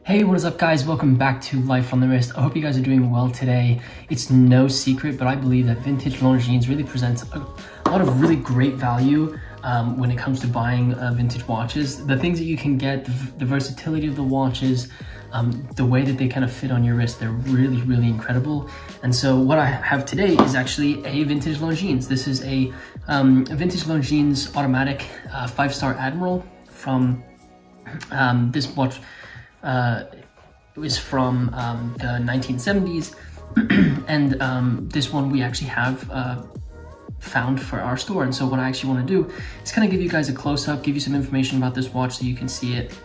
Hey, what is up guys? Welcome back to Life on the Wrist. I hope you guys are doing well today. It's no secret, but I believe that vintage Longines really presents a lot of really great value when it comes to buying vintage watches. The things that you can get, the versatility of the watches, the way that they kind of fit on your wrist, they're really incredible. And so what I have today is actually a vintage Longines. This is a vintage Longines automatic 5-star Admiral from this watch. It was from the 1970s, and this one we actually have found for our store. And so what I actually want to do is kind of give you guys a close-up, give you some information about this watch so you can see it.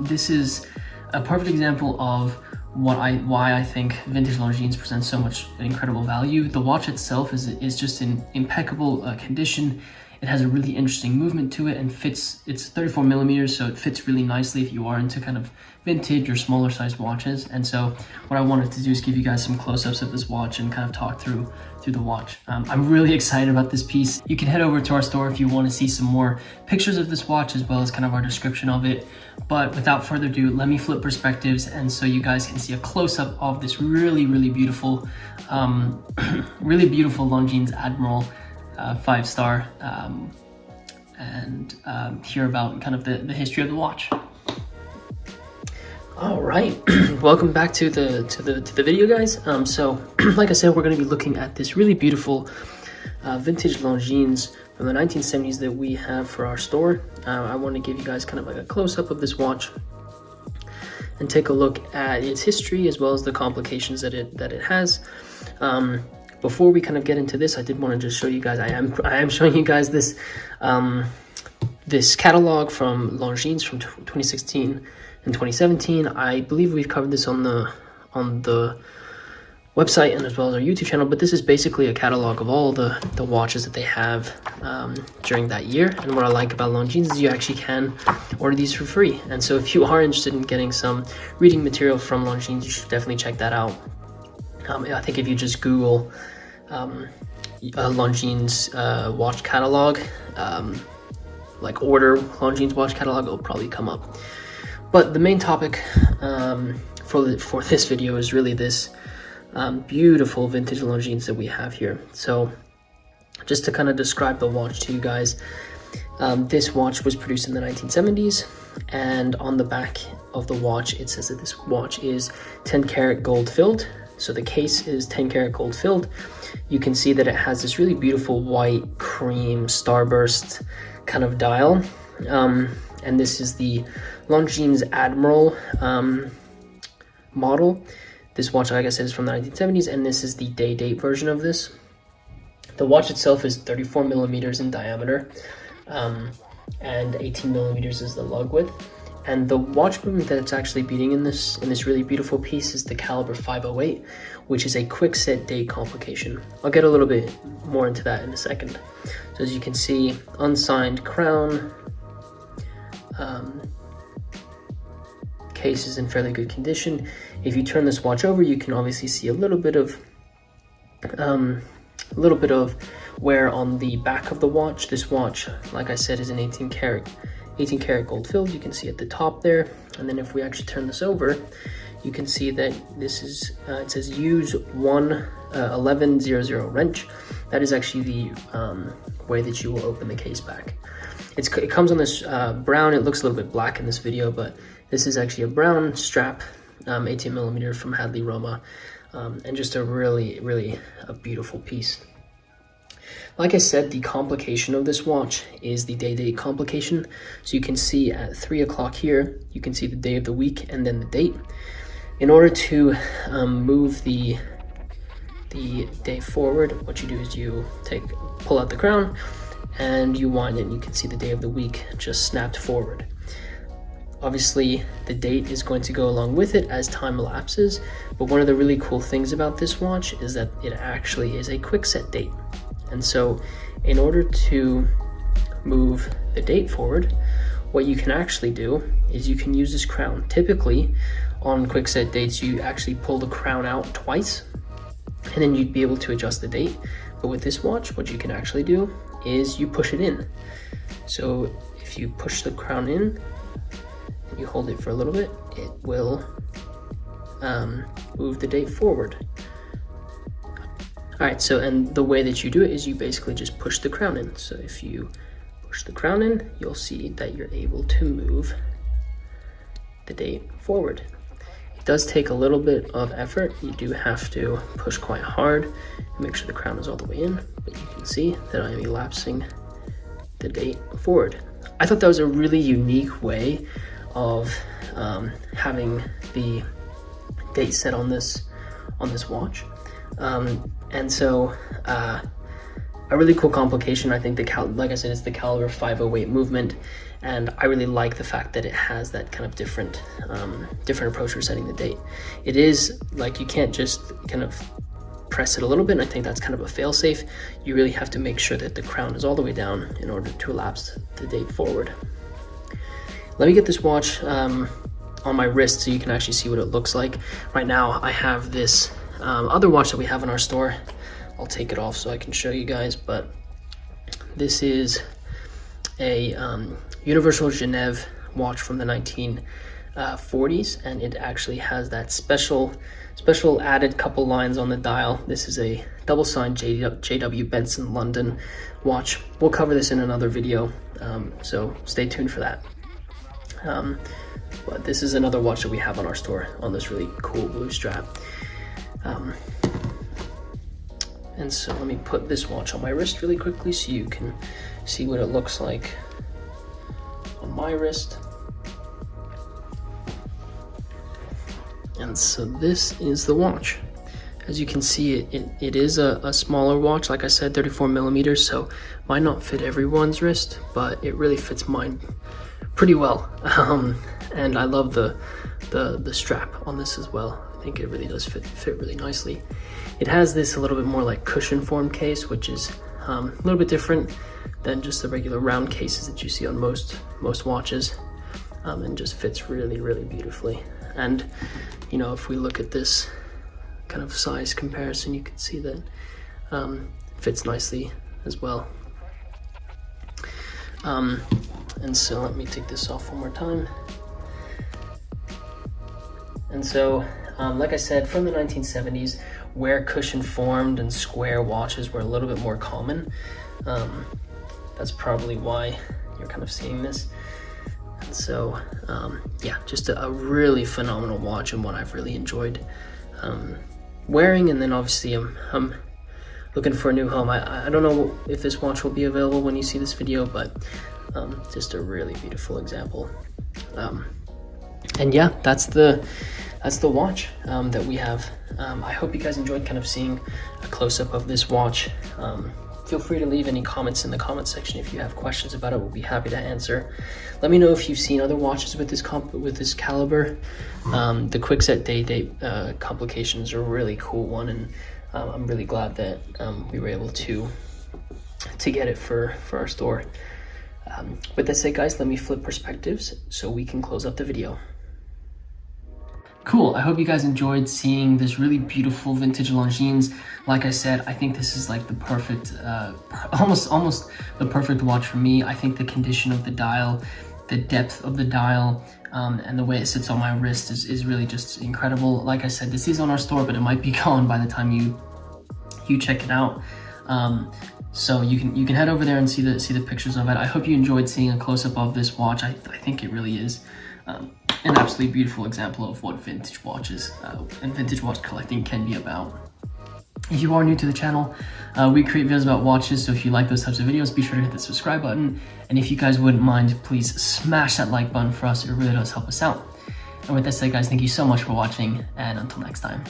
This is a perfect example of why I think vintage Longines presents so much incredible value. The watch itself is just in impeccable condition. It has a really interesting movement to it and fits. It's 34 millimeters, so it fits really nicely if you are into kind of vintage or smaller sized watches. And so what I wanted to do is give you guys some close-ups of this watch and kind of talk through the watch. I'm really excited about this piece. You can head over to our store if you want to see some more pictures of this watch as well as kind of our description of it. But without further ado, let me flip perspectives and so you guys can see a close-up of this really beautiful, really beautiful Longines Admiral 5-star, and hear about kind of the history of the watch. All right, welcome back to the video, guys. So like I said, we're going to be looking at this really beautiful vintage Longines from the 1970s that we have for our store. I want to give you guys kind of like a close-up of this watch and take a look at its history as well as the complications that it has. Before we kind of get into this, I did want to just show you guys, I am showing you guys this this catalog from Longines from 2016 and 2017. I believe we've covered this on the website and as well as our YouTube channel, but this is basically a catalog of all the watches that they have during that year. And what I like about Longines is you actually can order these for free. And so if you are interested in getting some reading material from Longines, you should definitely check that out. I think if you just Google Longines watch catalog, like order Longines watch catalog, it'll probably come up. But the main topic for this video is really this beautiful vintage Longines that we have here. So just to kind of describe the watch to you guys, this watch was produced in the 1970s, and on the back of the watch it says that this watch is 10 karat gold filled. So the case is 10 karat gold filled. You can see that it has this really beautiful white cream starburst kind of dial. And this is the Longines Admiral model. This watch, like I said, is from the 1970s, and this is the date version of this. The watch itself is 34 millimeters in diameter, and 18 millimeters is the lug width. And the watch movement that it's actually beating in this really beautiful piece is the caliber 508, which is a quick set date complication. I'll get a little bit more into that in a second. So as you can see, unsigned crown, case is in fairly good condition. If you turn this watch over, you can obviously see a little bit of wear on the back of the watch. This watch, like I said, is an 18 karat gold filled. You can see at the top there. And then if we actually turn this over, you can see that this is it says use 1100 wrench. That is actually the way that you will open the case back. It comes on this brown, it looks a little bit black in this video, but this is actually a brown strap, 18 millimeter from Hadley Roma, and just a really a beautiful piece. Like I said, the complication of this watch is the date complication. So you can see at 3 o'clock here, you can see the day of the week and then the date. In order to move the day forward, what you do is you pull out the crown and you wind it, and you can see the day of the week just snapped forward. Obviously, the date is going to go along with it as time elapses, but one of the really cool things about this watch is that it actually is a quick set date. And so in order to move the date forward, what you can actually do is you can use this crown. Typically on quick set dates, you actually pull the crown out twice and then you'd be able to adjust the date. But with this watch, what you can actually do is you push it in. So if you push the crown in, you hold it for a little bit, it will move the date forward. All right, so, and the way that you do it is you basically just push the crown in. So if you push the crown in, you'll see that you're able to move the date forward. It does take a little bit of effort. You do have to push quite hard and make sure the crown is all the way in, but you can see that I am elapsing the date forward. I thought that was a really unique way of having the date set on this watch. And so a really cool complication. I think like I said, it's the caliber 508 movement, and I really like the fact that it has that kind of different approach for setting the date. It is like, you can't just kind of press it a little bit, and I think that's kind of a fail-safe. You really have to make sure that the crown is all the way down in order to elapse the date forward. Let me get this watch on my wrist so you can actually see what it looks like. Right now I have this other watch that we have in our store. I'll take it off so I can show you guys, but this is a Universal Genève watch from the 1940s, and it actually has that special added couple lines on the dial. This is a double signed JW Benson London watch. We'll cover this in another video, so stay tuned for that. But this is another watch that we have on our store on this really cool blue strap. And so let me put this watch on my wrist really quickly so you can see what it looks like on my wrist. And so this is the watch. As you can see, it is a smaller watch, like I said, 34 millimeters, so might not fit everyone's wrist, but it really fits mine pretty well. And I love the strap on this as well. I think it really does fit really nicely. It has this a little bit more like cushion form case, which is a little bit different than just the regular round cases that you see on most watches, and just fits really, really beautifully. And you know, if we look at this kind of size comparison, you can see that it fits nicely as well. And so let me take this off one more time. And so, like I said, from the 1970s, where cushion formed and square watches were a little bit more common. That's probably why you're kind of seeing this. And so, yeah, just a really phenomenal watch, and one I've really enjoyed wearing. And then obviously I'm looking for a new home. I don't know if this watch will be available when you see this video, but just a really beautiful example. And yeah, that's the watch that we have. I hope you guys enjoyed kind of seeing a close-up of this watch. Feel free to leave any comments in the comment section if you have questions about it. We'll be happy to answer. Let me know if you've seen other watches with this caliber. The quickset date complications are a really cool one, and I'm really glad that we were able to get it for our store. With that said, guys, let me flip perspectives so we can close up the video. Cool, I hope you guys enjoyed seeing this really beautiful vintage Longines. Like I said, I think this is like the perfect, almost the perfect watch for me. I think the condition of the dial, the depth of the dial, and the way it sits on my wrist is really just incredible. Like I said, this is on our store, but it might be gone by the time you check it out. So you can head over there and see the pictures of it. I hope you enjoyed seeing a close-up of this watch. I think it really is an absolutely beautiful example of what vintage watches and vintage watch collecting can be about. If you are new to the channel, we create videos about watches, so if you like those types of videos, be sure to hit the subscribe button. And if you guys wouldn't mind, please smash that like button for us. It really does help us out. And with that said, guys, thank you so much for watching, and until next time.